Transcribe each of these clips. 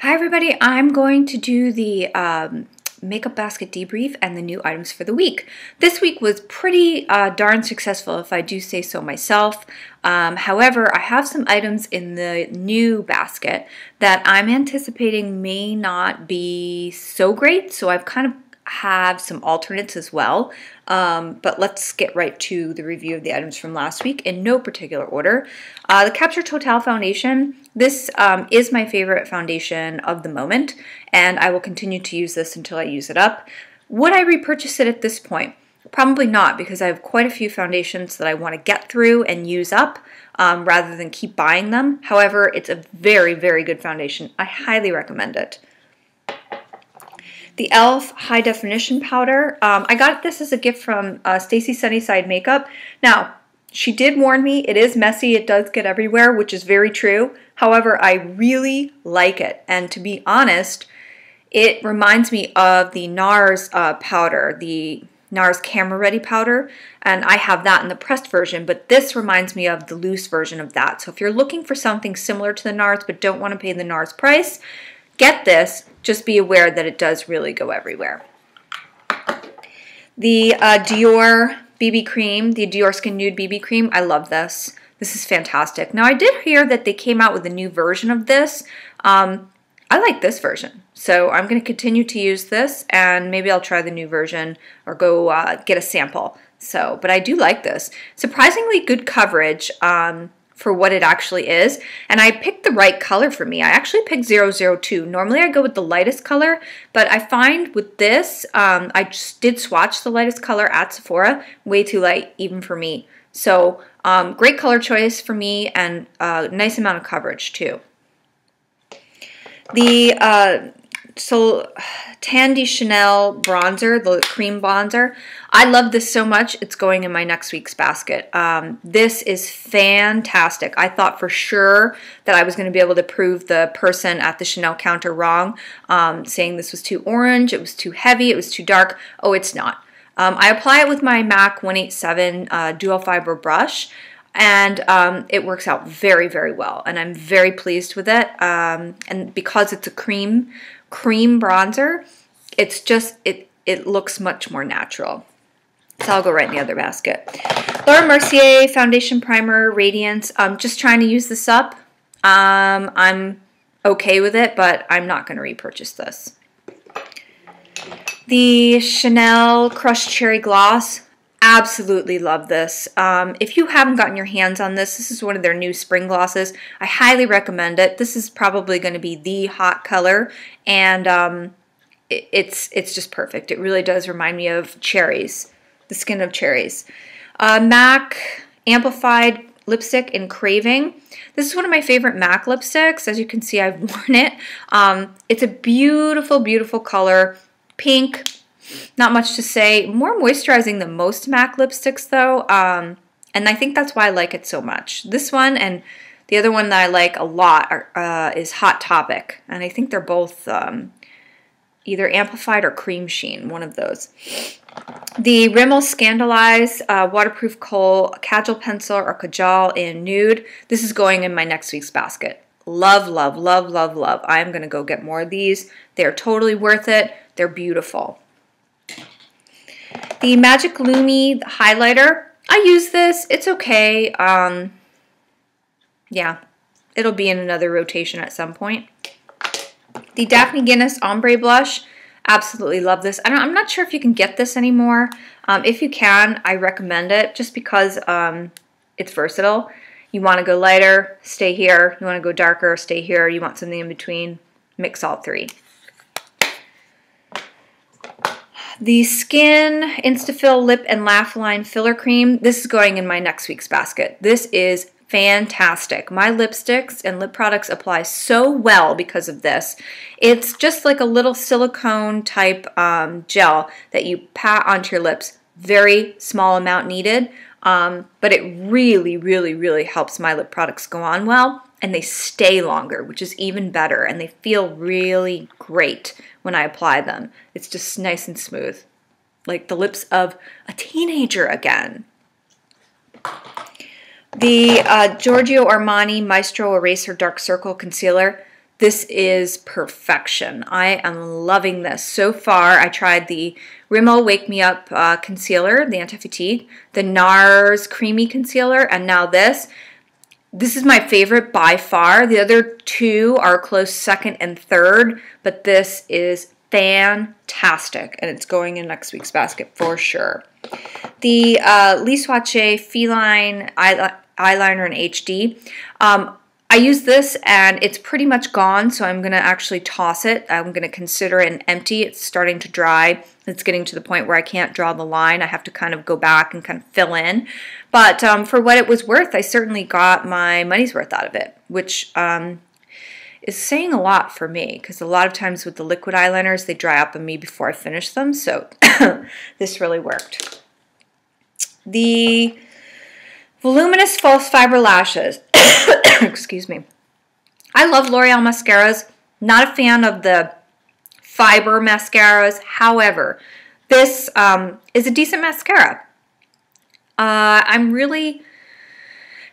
Hi everybody, I'm going to do the makeup basket debrief and the new items for the week. This week was pretty darn successful if I do say so myself. However, I have some items in the new basket that I'm anticipating may not be so great, so I've kind of have some alternates as well, but let's get right to the review of the items from last week in no particular order. The Capture Totale foundation, this is my favorite foundation of the moment, and I will continue to use this until I use it up. Would I repurchase it at this point? Probably not, because I have quite a few foundations that I want to get through and use up rather than keep buying them. However, it's a very, very good foundation. I highly recommend it. The e.l.f. High Definition Powder. I got this as a gift from Stacy Sunnyside Makeup. Now, she did warn me it is messy, it does get everywhere, which is very true. However, I really like it. And to be honest, it reminds me of the NARS powder, the NARS Camera Ready powder. And I have that in the pressed version, but this reminds me of the loose version of that. So if you're looking for something similar to the NARS but don't want to pay the NARS price, get this. Just be aware that it does really go everywhere. The Dior BB Cream, the Dior Skin Nude BB Cream, I love this. This is fantastic. Now, I did hear that they came out with a new version of this. I like this version, so I'm going to continue to use this, and maybe I'll try the new version or go get a sample. But I do like this. Surprisingly good coverage for what it actually is, and I picked the right color for me. I actually picked 002. Normally I go with the lightest color, but I find with this, I just did swatch the lightest color at Sephora, way too light even for me. So great color choice for me, and nice amount of coverage too. The Tan de Chanel bronzer, the cream bronzer. I love this so much, it's going in my next week's basket. This is fantastic. I thought for sure that I was going to be able to prove the person at the Chanel counter wrong, saying this was too orange, it was too heavy, it was too dark. Oh, it's not. I apply it with my MAC 187 dual fiber brush, and it works out very, very well, and I'm very pleased with it. And because it's a cream bronzer, it's just, it looks much more natural. So I'll go right in the other basket. Laura Mercier Foundation Primer Radiance. Just trying to use this up. I'm okay with it, but I'm not going to repurchase this. The Chanel Crushed Cherry Gloss. Absolutely love this. If you haven't gotten your hands on this, this is one of their new spring glosses. I highly recommend it. This is probably going to be the hot color, and it's just perfect. It really does remind me of cherries, the skin of cherries. MAC Amplified Lipstick in Craving. This is one of my favorite MAC lipsticks. As you can see, I've worn it. It's a beautiful, beautiful color. Pink. Not much to say. More moisturizing than most MAC lipsticks, though, and I think that's why I like it so much. This one and the other one that I like a lot is Hot Topic, and I think they're both either Amplified or Cream Sheen, one of those. The Rimmel Scandaleyes Waterproof Kohl Kajal Pencil or Kajal in Nude. This is going in my next week's basket. Love, love, love, love, love. I'm going to go get more of these. They're totally worth it. They're beautiful. The Magic Lumi highlighter. I use this. It's okay. Yeah, it'll be in another rotation at some point. The Daphne Guinness Ombre Blush. Absolutely love this. I'm not sure if you can get this anymore. If you can, I recommend it just because it's versatile. You want to go lighter, stay here. You want to go darker, stay here. You want something in between, mix all three. The Skin Instafill Lip and Laugh Line Filler Cream. This is going in my next week's basket. This is fantastic. My lipsticks and lip products apply so well because of this. It's just like a little silicone type gel that you pat onto your lips. Very small amount needed, but it really, really, really helps my lip products go on well, and they stay longer, which is even better, and they feel really great when I apply them. It's just nice and smooth, like the lips of a teenager again. The Giorgio Armani Maestro Eraser Dark Circle Concealer. This is perfection. I am loving this. So far, I tried the Rimmel Wake Me Up concealer, the anti-fatigue, the NARS creamy concealer, and now this. This is my favorite by far. The other two are close second and third, but this is fantastic, and it's going in next week's basket for sure. The Lee Swatche Feline eyeliner in HD. I use this and it's pretty much gone, so I'm going to actually toss it. I'm going to consider it an empty. It's starting to dry. It's getting to the point where I can't draw the line. I have to kind of go back and kind of fill in. But for what it was worth, I certainly got my money's worth out of it, which is saying a lot for me, because a lot of times with the liquid eyeliners, they dry up on me before I finish them, so this really worked. The Voluminous False Fiber Lashes. Excuse me. I love L'Oreal mascaras. Not a fan of the fiber mascaras. However, this is a decent mascara. I'm really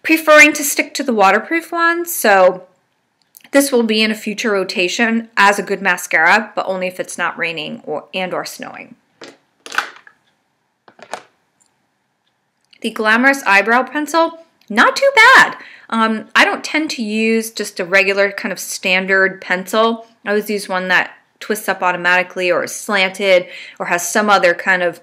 preferring to stick to the waterproof ones, so this will be in a future rotation as a good mascara, but only if it's not raining or snowing. The Glamorous Eyebrow Pencil, not too bad. I don't tend to use just a regular kind of standard pencil. I always use one that twists up automatically or is slanted or has some other kind of,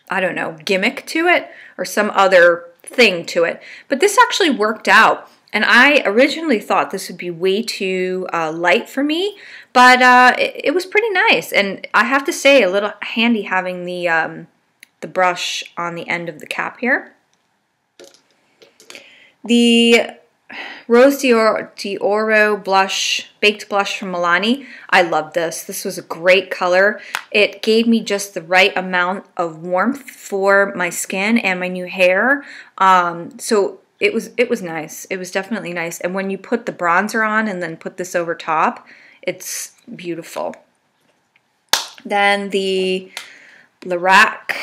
I don't know, gimmick to it or some other thing to it. But this actually worked out. And I originally thought this would be way too light for me, but it was pretty nice. And I have to say, a little handy having the brush on the end of the cap here. The Rose d'Oro blush, baked blush from Milani. I love this. This was a great color. It gave me just the right amount of warmth for my skin and my new hair. So it was nice. It was definitely nice. And when you put the bronzer on and then put this over top, it's beautiful. Then the Lorac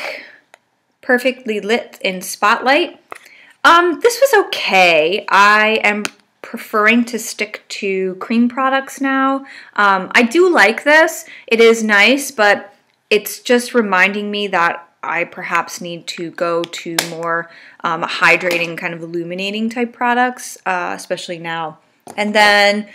Perfectly Lit in Spotlight. This was okay. I am preferring to stick to cream products now. I do like this. It is nice, but it's just reminding me that I perhaps need to go to more hydrating, kind of illuminating type products, especially now. And then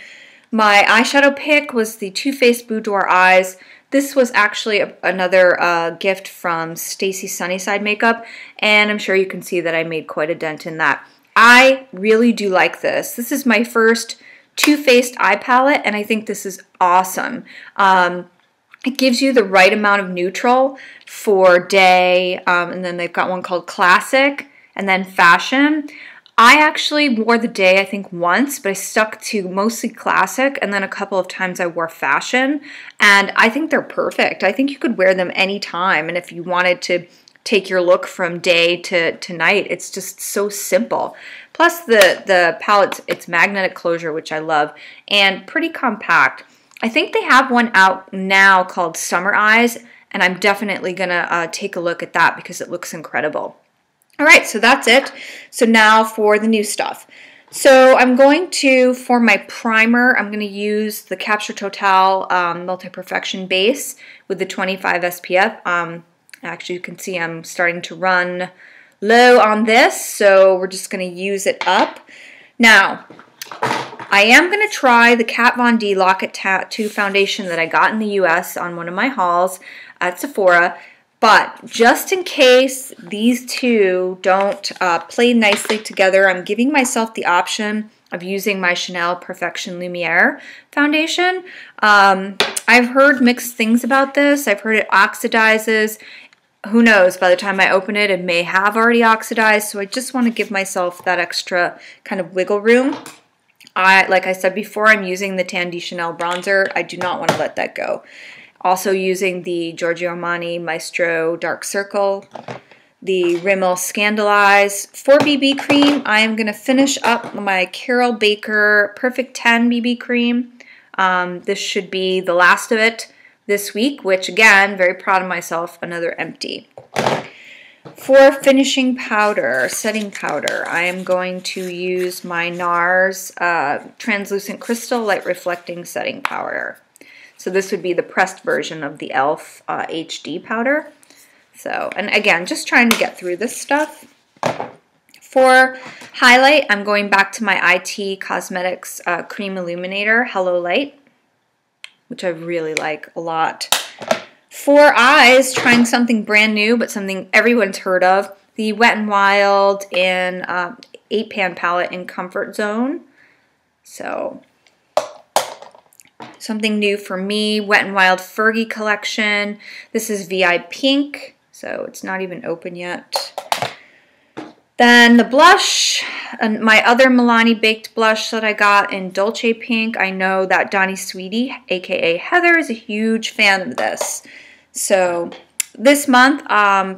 my eyeshadow pick was the Too Faced Boudoir Eyes. This was actually another gift from Stacy Sunnyside Makeup, and I'm sure you can see that I made quite a dent in that. I really do like this. This is my first Too Faced eye palette, and I think this is awesome. It gives you the right amount of neutral for day, and then they've got one called Classic, and then Fashion. I actually wore the day, I think, once, but I stuck to mostly Classic, and then a couple of times I wore Fashion, and I think they're perfect. I think you could wear them anytime, and if you wanted to take your look from day to night, it's just so simple. Plus, the palette, it's magnetic closure, which I love, and pretty compact. I think they have one out now called Summer Eyes, and I'm definitely going to take a look at that because it looks incredible. All right, so that's it. So now for the new stuff. So I'm going to, for my primer, I'm going to use the Capture Totale Multi-Perfection Base with the 25 SPF. Actually, you can see I'm starting to run low on this, so we're just going to use it up. Now, I am going to try the Kat Von D Lock-It Tattoo Foundation that I got in the US on one of my hauls at Sephora. But just in case these two don't play nicely together, I'm giving myself the option of using my Chanel Perfection Lumiere foundation. I've heard mixed things about this. I've heard it oxidizes. Who knows, by the time I open it, it may have already oxidized, so I just want to give myself that extra kind of wiggle room. Like I said before, I'm using the Tandy Chanel bronzer. I do not want to let that go. Also using the Giorgio Armani Maestro Dark Circle, the Rimmel Scandaleyes 4 BB cream. I am going to finish up my Caryl Baker Perfect 10 BB cream. This should be the last of it this week, which again, very proud of myself, another empty. For finishing powder, setting powder, I am going to use my NARS Translucent Crystal Light Reflecting Setting Powder. So this would be the pressed version of the e.l.f. HD powder. So, and again, just trying to get through this stuff. For highlight, I'm going back to my IT Cosmetics Creme Illuminator Hello Light, which I really like a lot. For eyes, trying something brand new, but something everyone's heard of, the Wet n Wild in 8-pan palette in Comfort Zone. So, something new for me, Wet n Wild Fergie collection. This is VIPink, so it's not even open yet. Then the blush, my other Milani Baked blush that I got in Dolce Pink. I know that Donnie Sweetie, aka Heather, is a huge fan of this. So this month,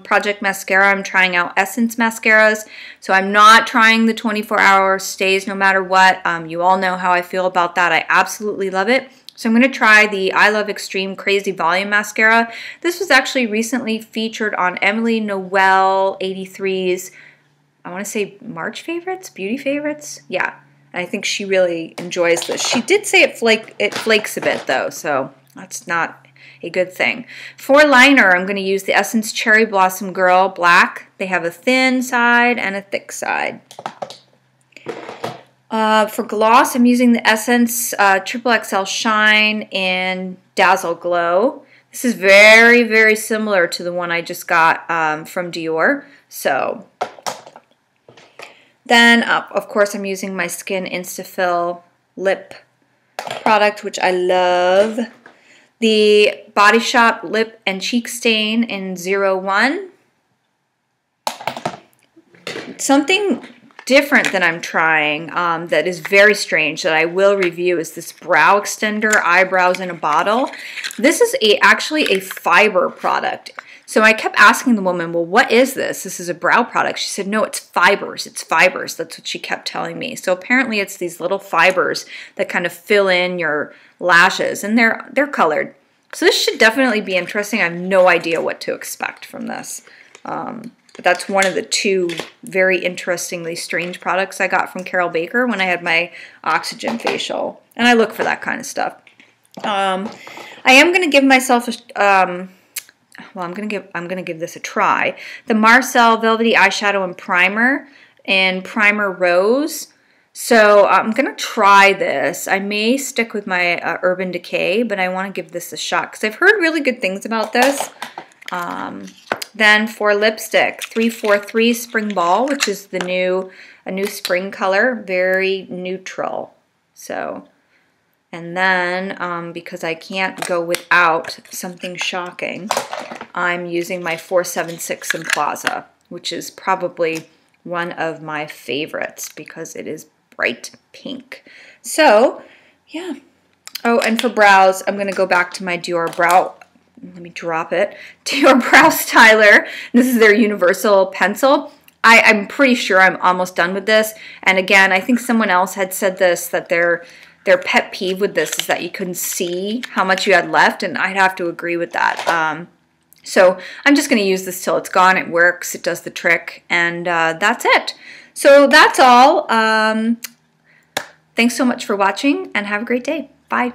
Project Mascara, I'm trying out Essence mascaras. So I'm not trying the 24-hour stays no matter what. You all know how I feel about that. I absolutely love it. So I'm going to try the I Love Extreme Crazy Volume Mascara. This was actually recently featured on Emily Noel 83's, I want to say March favorites, beauty favorites. Yeah, and I think she really enjoys this. She did say it flakes a bit though, so that's not a good thing. For liner, I'm going to use the Essence Cherry Blossom Girl Black. They have a thin side and a thick side. For gloss, I'm using the Essence XXXL Shine in Dazzle Glow. This is very, very similar to the one I just got from Dior. So then, of course, I'm using my Skin Instafill lip product, which I love. The Body Shop Lip and Cheek Stain in 01. Something different that I'm trying that is very strange that I will review is this Brow Extender Eyebrows in a Bottle. This is actually a fiber product. So I kept asking the woman, well, what is this? This is a brow product. She said, no, it's fibers. It's fibers. That's what she kept telling me. So apparently it's these little fibers that kind of fill in your lashes, and they're colored. So this should definitely be interesting. I have no idea what to expect from this. But that's one of the two very interestingly strange products I got from Caryl Baker when I had my oxygen facial. And I look for that kind of stuff. I am going to give myself a... well, I'm gonna give this a try. The Marcelle Velvety eyeshadow and primer in Primer Rose. So I'm gonna try this. I may stick with my Urban Decay, but I want to give this a shot because I've heard really good things about this. Then for lipstick, 343 Spring Ball, which is a new spring color, very neutral. So. And then, because I can't go without something shocking, I'm using my 476 in Plaza, which is probably one of my favorites because it is bright pink. So, yeah. Oh, and for brows, I'm going to go back to my Dior Brow, let me drop it, Dior Brow Styler. This is their universal pencil. I'm pretty sure I'm almost done with this. And again, I think someone else had said this, that their pet peeve with this is that you couldn't see how much you had left, and I'd have to agree with that. So I'm just going to use this till it's gone. It works. It does the trick, and that's it. So that's all. Thanks so much for watching, and have a great day. Bye.